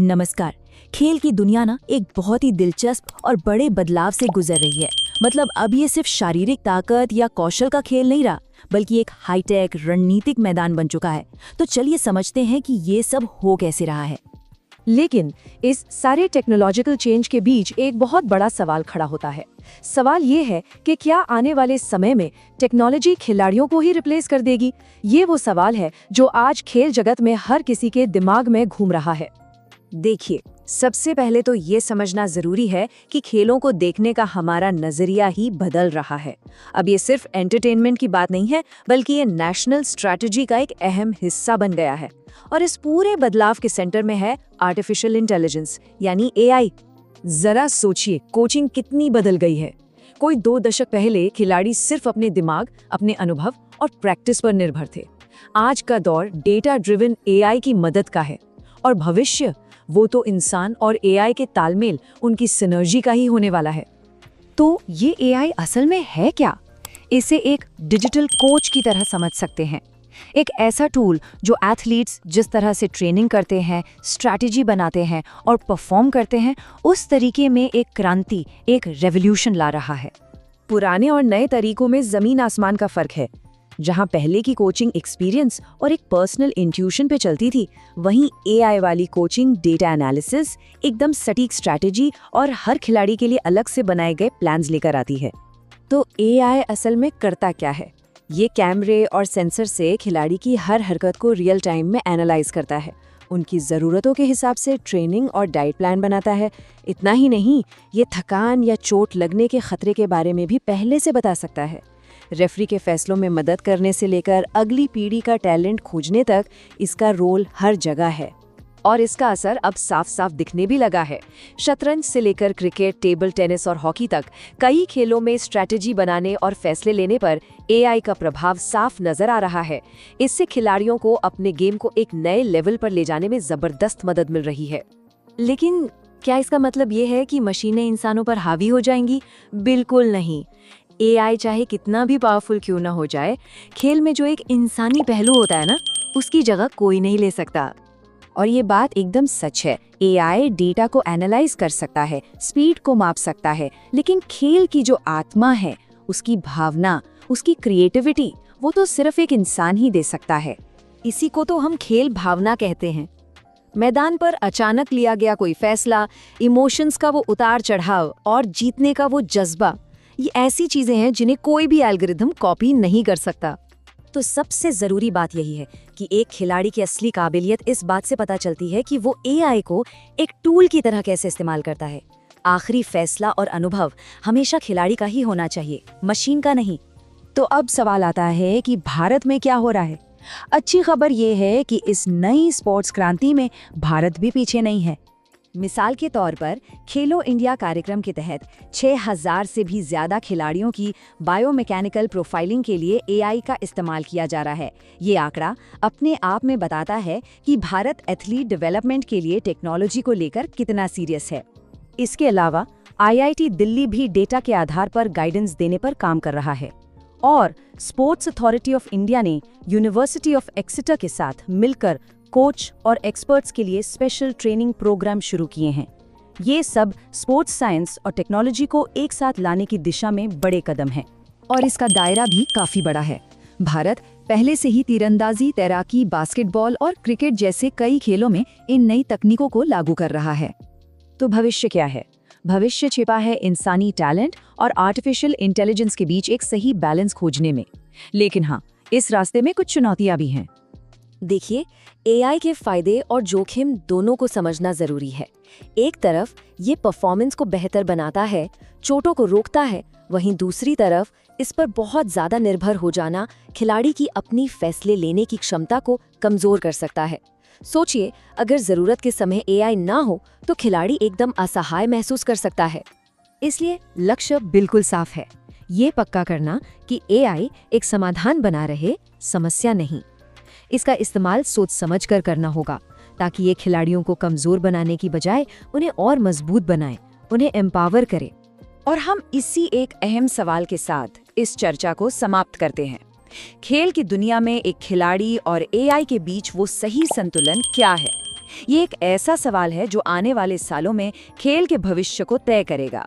नमस्कार। खेल की दुनिया ना एक बहुत ही दिलचस्प और बड़े बदलाव से गुजर रही है। मतलब अब ये सिर्फ शारीरिक ताकत या कौशल का खेल नहीं रहा, बल्कि एक हाईटेक रणनीतिक मैदान बन चुका है। तो चलिए समझते हैं कि ये सब हो कैसे रहा है। लेकिन इस सारे टेक्नोलॉजिकल चेंज के बीच एक बहुत बड़ा सवाल खड़ा होता है। सवाल ये है कि क्या आने वाले समय में टेक्नोलॉजी खिलाड़ियों को ही रिप्लेस कर देगी? ये वो सवाल है जो आज खेल जगत में हर किसी के दिमाग में घूम रहा है। देखिए, सबसे पहले तो ये समझना जरूरी है कि खेलों को देखने का हमारा नजरिया ही बदल रहा है। अब ये सिर्फ एंटरटेनमेंट की बात नहीं है, बल्कि ये नेशनल स्ट्रैटेजी का एक अहम हिस्सा बन गया है। और इस पूरे बदलाव के सेंटर में है आर्टिफिशियल इंटेलिजेंस यानी एआई। जरा सोचिए, कोचिंग कितनी बदल गई है। कोई 2 दशक पहले खिलाड़ी सिर्फ अपने दिमाग, अपने अनुभव और प्रैक्टिस पर निर्भर थे। आज का दौर डेटा ड्रिवन एआई की मदद का है, और भविष्य वो तो इंसान और एआई के तालमेल, उनकी सिनर्जी का ही होने वाला है। तो ये एआई असल में है क्या? इसे एक डिजिटल कोच की तरह समझ सकते हैं। एक ऐसा टूल जो एथलीट्स जिस तरह से ट्रेनिंग करते हैं, स्ट्रैटेजी बनाते हैं और परफॉर्म करते हैं, उस तरीके में एक क्रांति, एक रेवोल्यूशन ला रहा है। पुराने और नए तरीकों में जमीन आसमान का फर्क है। जहां पहले की कोचिंग एक्सपीरियंस और एक पर्सनल इंट्यूशन पे चलती थी, वहीं एआई वाली कोचिंग डेटा एनालिसिस, एकदम सटीक स्ट्रैटेजी और हर खिलाड़ी के लिए अलग से बनाए गए प्लान्स लेकर आती है। तो एआई असल में करता क्या है? ये कैमरे और सेंसर से खिलाड़ी की हर हरकत को रियल टाइम में एनालाइज करता है, उनकी ज़रूरतों के हिसाब से ट्रेनिंग और डाइट प्लान बनाता है। इतना ही नहीं, ये थकान या चोट लगने के खतरे के बारे में भी पहले से बता सकता है। रेफरी के फैसलों में मदद करने से लेकर अगली पीढ़ी का टैलेंट खोजने तक इसका रोल हर जगह है। और इसका असर अब साफ साफ दिखने भी लगा है। शतरंज से लेकर क्रिकेट, टेबल टेनिस और हॉकी तक कई खेलों में स्ट्रैटेजी बनाने और फैसले लेने पर एआई का प्रभाव साफ नजर आ रहा है। इससे खिलाड़ियों को अपने गेम को एक नए लेवल पर ले जाने में जबरदस्त मदद मिल रही है। लेकिन क्या इसका मतलब ये है कि मशीनें इंसानों पर हावी हो जाएंगी? बिल्कुल नहीं। एआई चाहे कितना भी पावरफुल क्यों ना हो जाए, खेल में जो एक इंसानी पहलू होता है ना, उसकी जगह कोई नहीं ले सकता। और ये बात एकदम सच है। एआई डेटा को एनालाइज कर सकता है, स्पीड को माप सकता है, लेकिन खेल की जो आत्मा है, उसकी भावना, उसकी क्रिएटिविटी, वो तो सिर्फ एक इंसान ही दे सकता है। इसी को तो हम खेल भावना कहते हैं। मैदान पर अचानक लिया गया कोई फैसला, इमोशंस का वो उतार चढ़ाव और जीतने का वो जज्बा, ये ऐसी चीजें हैं जिन्हें कोई भी एल्गोरिथम कॉपी नहीं कर सकता। तो सबसे जरूरी बात यही है कि एक खिलाड़ी की असली काबिलियत इस बात से पता चलती है कि वो एआई को एक टूल की तरह कैसे इस्तेमाल करता है। आखिरी फैसला और अनुभव हमेशा खिलाड़ी का ही होना चाहिए, मशीन का नहीं। तो अब सवाल आता है कि भारत में क्या हो रहा है? अच्छी खबर ये है कि इस नई स्पोर्ट्स क्रांति में भारत भी पीछे नहीं है। मिसाल के तौर पर खेलो इंडिया कार्यक्रम के तहत 6000 से भी ज्यादा खिलाड़ियों की बायोमैकेनिकल प्रोफाइलिंग के लिए एआई का इस्तेमाल किया जा रहा है। ये आंकड़ा अपने आप में बताता है कि भारत एथलीट डेवलपमेंट के लिए टेक्नोलॉजी को लेकर कितना सीरियस है। इसके अलावा आईआईटी दिल्ली भी डेटा के आधार पर गाइडेंस देने पर काम कर रहा है। और स्पोर्ट्स अथॉरिटी ऑफ इंडिया ने यूनिवर्सिटी ऑफ एक्सेटर के साथ मिलकर कोच और एक्सपर्ट्स के लिए स्पेशल ट्रेनिंग प्रोग्राम शुरू किए हैं। ये सब स्पोर्ट्स साइंस और टेक्नोलॉजी को एक साथ लाने की दिशा में बड़े कदम हैं। और इसका दायरा भी काफी बड़ा है। भारत पहले से ही तीरंदाजी, तैराकी, बास्केटबॉल और क्रिकेट जैसे कई खेलों में इन नई तकनीकों को लागू कर रहा है। तो भविष्य क्या है? भविष्य छिपा है इंसानी टैलेंट और आर्टिफिशियल इंटेलिजेंस के बीच एक सही बैलेंस खोजने में। लेकिन हाँ, इस रास्ते में कुछ चुनौतियां भी हैं। देखिए, एआई के फायदे और जोखिम दोनों को समझना जरूरी है। एक तरफ ये परफॉर्मेंस को बेहतर बनाता है, चोटों को रोकता है, वहीं दूसरी तरफ इस पर बहुत ज्यादा निर्भर हो जाना खिलाड़ी की अपनी फैसले लेने की क्षमता को कमजोर कर सकता है। सोचिए, अगर जरूरत के समय एआई ना हो तो खिलाड़ी एकदम असहाय महसूस कर सकता है। इसलिए लक्ष्य बिल्कुल साफ है, ये पक्का करना कि एआई एक समाधान बना रहे, समस्या नहीं। इसका इस्तेमाल सोच समझ कर करना होगा, ताकि ये खिलाड़ियों को कमजोर बनाने की बजाय उन्हें और मजबूत बनाए, उन्हें एम्पावर करे। और हम इसी एक अहम सवाल के साथ इस चर्चा को समाप्त करते हैं। खेल की दुनिया में एक खिलाड़ी और एआई के बीच वो सही संतुलन क्या है? ये एक ऐसा सवाल है जो आने वाले सालों में खेल के भविष्य को तय करेगा।